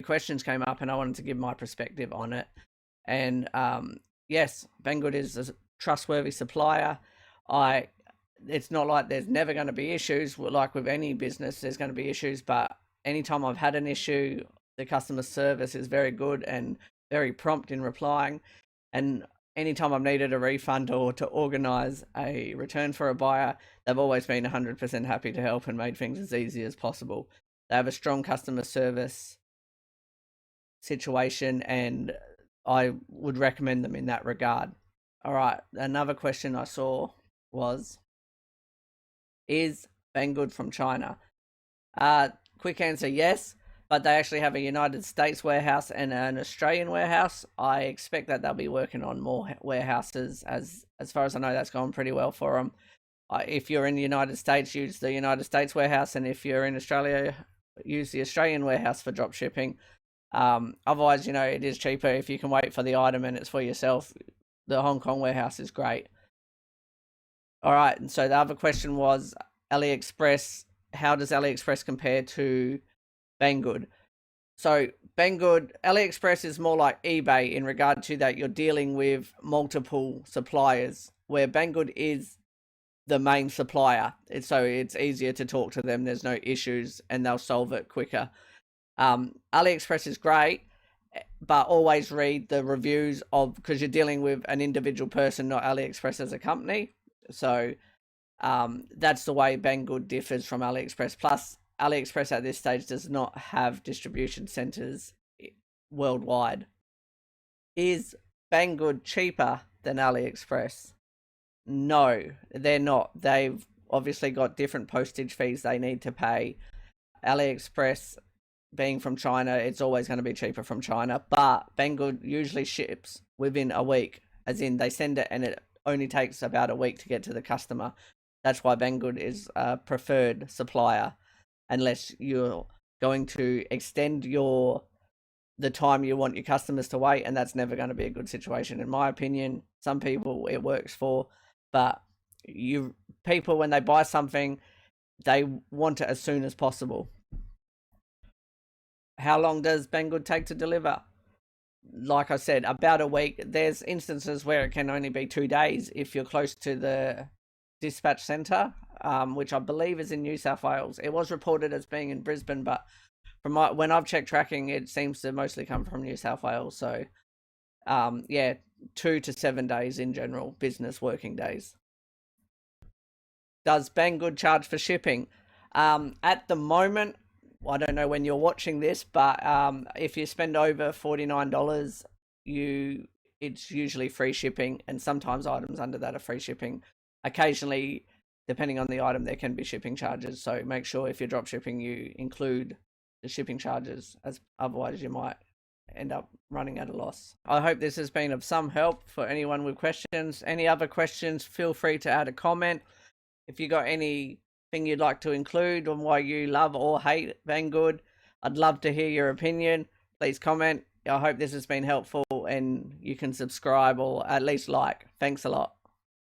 questions came up and I wanted to give my perspective on it. And yes, Banggood is a trustworthy supplier. It's not like there's never going to be issues. Like with any business, there's going to be issues, but anytime I've had an issue, the customer service is very good and very prompt in replying. And anytime I've needed a refund or to organise a return for a buyer, they've always been 100% happy to help and made things as easy as possible. They have a strong customer service situation, and I would recommend them in that regard. All right, another question I saw was, is Banggood from China? Quick answer, yes, but they actually have a United States warehouse and an Australian warehouse. I expect that they'll be working on more warehouses. As far as I know, that's gone pretty well for them. If you're in the United States, use the United States warehouse, and if you're in Australia, use the Australian warehouse for drop shipping. Otherwise, it is cheaper if you can wait for the item and it's for yourself. The Hong Kong warehouse is great. All right, and so the other question was AliExpress. How does AliExpress compare to Banggood? So Banggood, AliExpress is more like eBay in regard to that you're dealing with multiple suppliers, where Banggood is the main supplier. So it's easier to talk to them. There's no issues and they'll solve it quicker. AliExpress is great, but always read the reviews because you're dealing with an individual person, not AliExpress as a company. So that's the way Banggood differs from AliExpress. Plus, AliExpress at this stage does not have distribution centers worldwide. Is Banggood cheaper than AliExpress? No, they're not. They've obviously got different postage fees they need to pay. AliExpress, being from China, it's always going to be cheaper from China, but Banggood usually ships within a week, as in they send it and it only takes about a week to get to the customer. That's why Banggood is a preferred supplier, unless you're going to extend the time you want your customers to wait, and that's never going to be a good situation, in my opinion. Some people it works for, but people, when they buy something, they want it as soon as possible. How long does Banggood take to deliver? Like I said, about a week. There's instances where it can only be 2 days if you're close to the dispatch centre, which I believe is in New South Wales. It was reported as being in Brisbane, but from when I've checked tracking, it seems to mostly come from New South Wales. So, 2 to 7 days in general, business working days. Does Banggood charge for shipping? At the moment, I don't know when you're watching this, but if you spend over $49, it's usually free shipping, and sometimes items under that are free shipping. Occasionally, depending on the item, there can be shipping charges. So make sure if you're drop shipping, you include the shipping charges, as otherwise you might end up running at a loss. I hope this has been of some help for anyone with questions. Any other questions, feel free to add a comment. If you got anything you'd like to include on why you love or hate Banggood, I'd love to hear your opinion. Please comment. I hope this has been helpful, and you can subscribe or at least like. Thanks a lot.